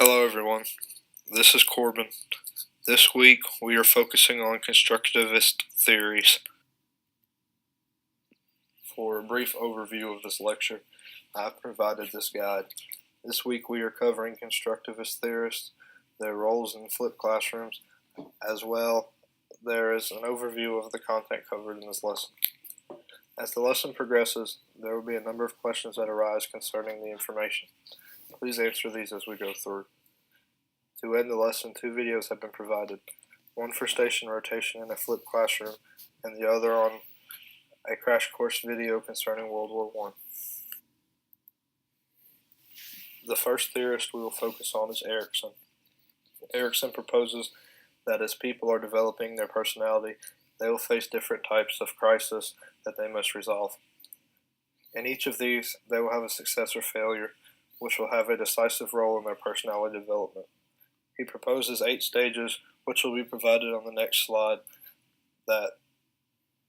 Hello everyone, this is Corbin. This week we are focusing on constructivist theories. For a brief overview of this lecture, I've provided this guide. This week we are covering constructivist theorists, their roles in flipped classrooms, as well there is an overview of the content covered in this lesson. As the lesson progresses, there will be a number of questions that arise concerning the information. Please answer these as we go through. To end the lesson, 2 videos have been provided, one for station rotation in a flipped classroom, and the other on a crash course video concerning World War I. The first theorist we will focus on is Erikson. Erikson proposes that as people are developing their personality, they will face different types of crisis that they must resolve. In each of these, they will have a success or failure, which will have a decisive role in their personality development. He proposes 8 stages, which will be provided on the next slide, that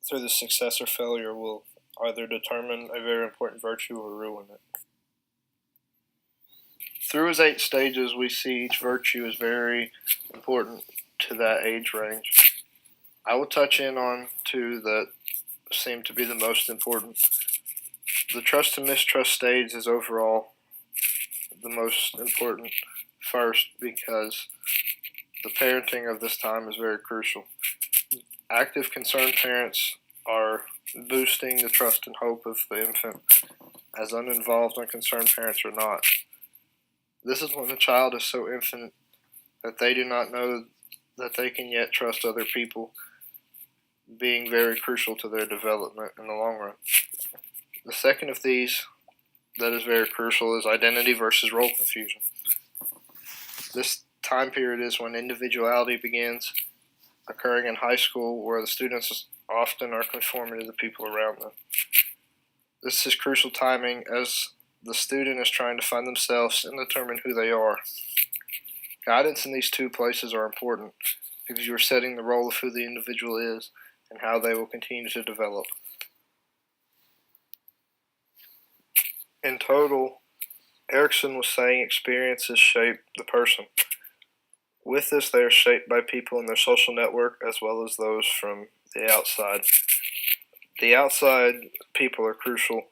through the success or failure will either determine a very important virtue or ruin it. Through his 8 stages, we see each virtue is very important to that age range. I will touch in on 2 that seem to be the most important. The trust and mistrust stage is overall the most important first because the parenting of this time is very crucial. Active concerned parents are boosting the trust and hope of the infant, as uninvolved unconcerned parents are not. This is when the child is so infant that they do not know that they can yet trust other people, being very crucial to their development in the long run. The second of these that is very crucial is identity versus role confusion. This time period is when individuality begins occurring in high school, where the students often are conforming to the people around them. This is crucial timing as the student is trying to find themselves and determine who they are. Guidance in these 2 places are important because you are setting the role of who the individual is and how they will continue to develop. In total, Erikson was saying experiences shape the person. With this, they are shaped by people in their social network as well as those from the outside. The outside people are crucial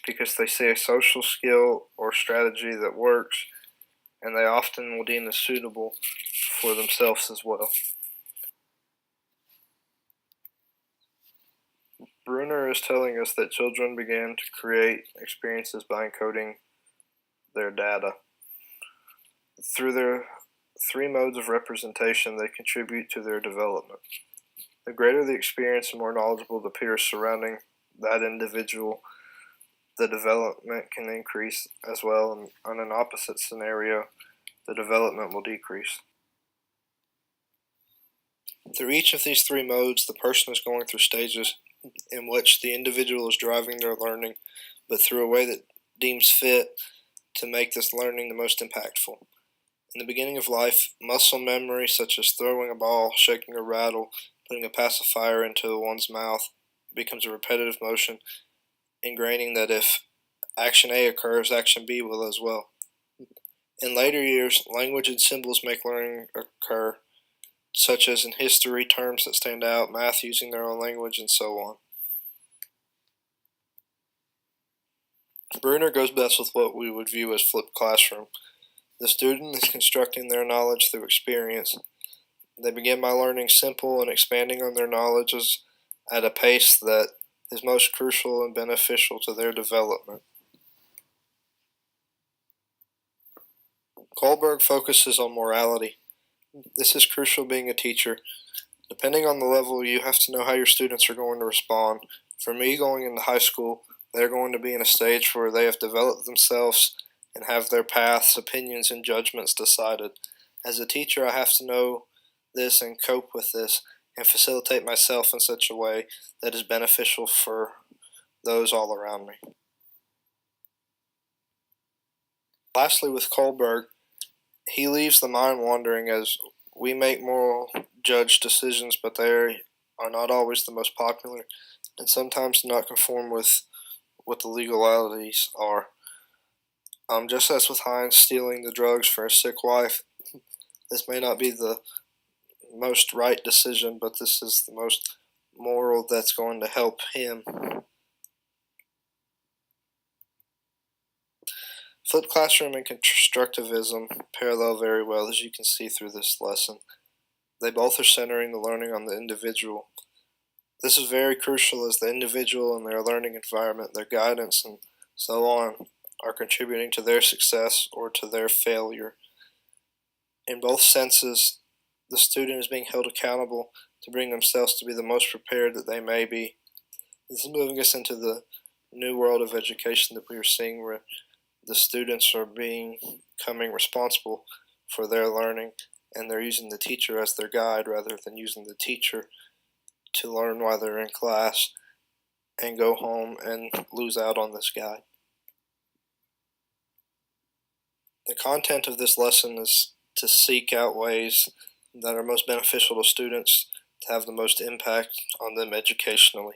because they see a social skill or strategy that works, and they often will deem it suitable for themselves as well. Bruner is telling us that children began to create experiences by encoding their data. Through their 3 modes of representation, they contribute to their development. The greater the experience and more knowledgeable the peers surrounding that individual, the development can increase as well, and on an opposite scenario, the development will decrease. Through each of these 3 modes, the person is going through stages in which the individual is driving their learning, but through a way that deems fit to make this learning the most impactful. In the beginning of life, muscle memory such as throwing a ball, shaking a rattle, putting a pacifier into one's mouth becomes a repetitive motion, ingraining that if action A occurs, action B will as well. In later years, language and symbols make learning occur, such as in history, terms that stand out, math using their own language, and so on. Bruner goes best with what we would view as flipped classroom. The student is constructing their knowledge through experience. They begin by learning simple and expanding on their knowledges at a pace that is most crucial and beneficial to their development. Kohlberg focuses on morality. This is crucial being a teacher. Depending on the level, you have to know how your students are going to respond. For me, going into high school, they're going to be in a stage where they have developed themselves and have their paths, opinions, and judgments decided. As a teacher, I have to know this and cope with this and facilitate myself in such a way that is beneficial for those all around me. Lastly, with Kohlberg, he leaves the mind wandering as we make moral judge decisions, but they are not always the most popular and sometimes do not conform with what the legalities are. Just as with Heinz stealing the drugs for his sick wife, this may not be the most right decision, but this is the most moral that's going to help him. Flipped classroom and constructivism parallel very well, as you can see through this lesson. They both are centering the learning on the individual. This is very crucial as the individual and their learning environment, their guidance, and so on are contributing to their success or to their failure. In both senses, the student is being held accountable to bring themselves to be the most prepared that they may be. This is moving us into the new world of education that we are seeing, where the students are becoming responsible for their learning, and they're using the teacher as their guide rather than using the teacher to learn while they're in class and go home and lose out on this guide. The content of this lesson is to seek out ways that are most beneficial to students to have the most impact on them educationally.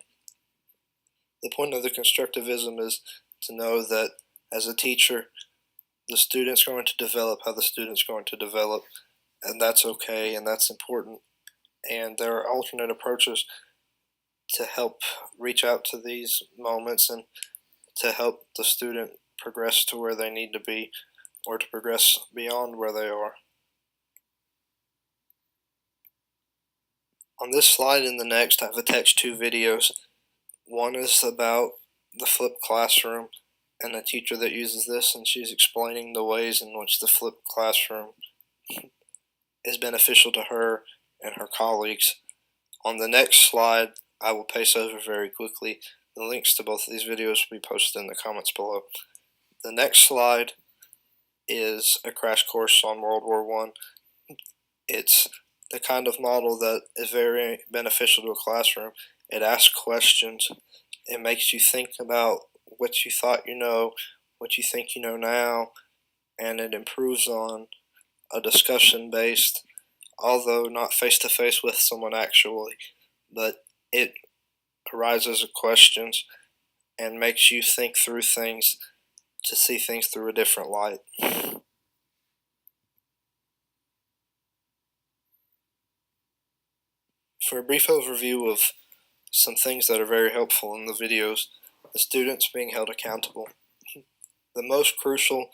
The point of the constructivism is to know that as a teacher, the student's going to develop how the student's going to develop, and that's okay and that's important. And there are alternate approaches to help reach out to these moments and to help the student progress to where they need to be or to progress beyond where they are. On this slide and the next, I've attached two videos. One is about the flipped classroom and a teacher that uses this, and she's explaining the ways in which the flipped classroom is beneficial to her and her colleagues. On the next slide, I will pace over very quickly. The links to both of these videos will be posted in the comments below. The next slide is a crash course on World War I. It's the kind of model that is very beneficial to a classroom. It asks questions. It makes you think about what you thought you know, what you think you know now, and it improves on a discussion based, although not face-to-face with someone actually, but it arises of questions and makes you think through things to see things through a different light. For a brief overview of some things that are very helpful in the videos, the students being held accountable. The most crucial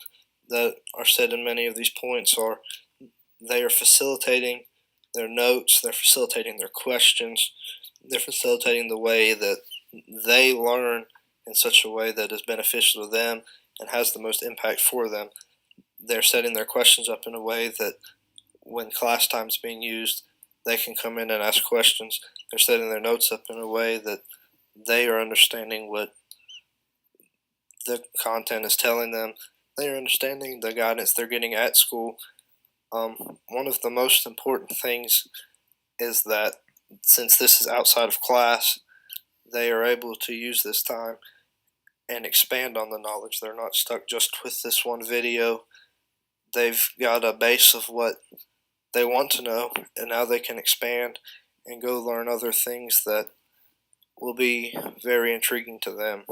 that are said in many of these points are they are facilitating their notes, they're facilitating their questions, they're facilitating the way that they learn in such a way that is beneficial to them and has the most impact for them. They're setting their questions up in a way that when class time is being used, they can come in and ask questions. They're setting their notes up in a way that they are understanding what the content is telling them. They are understanding the guidance they're getting at school. One of the most important things is that since this is outside of class, they are able to use this time and expand on the knowledge. They're not stuck just with this one video. They've got a base of what they want to know, and now they can expand and go learn other things that will be very intriguing to them.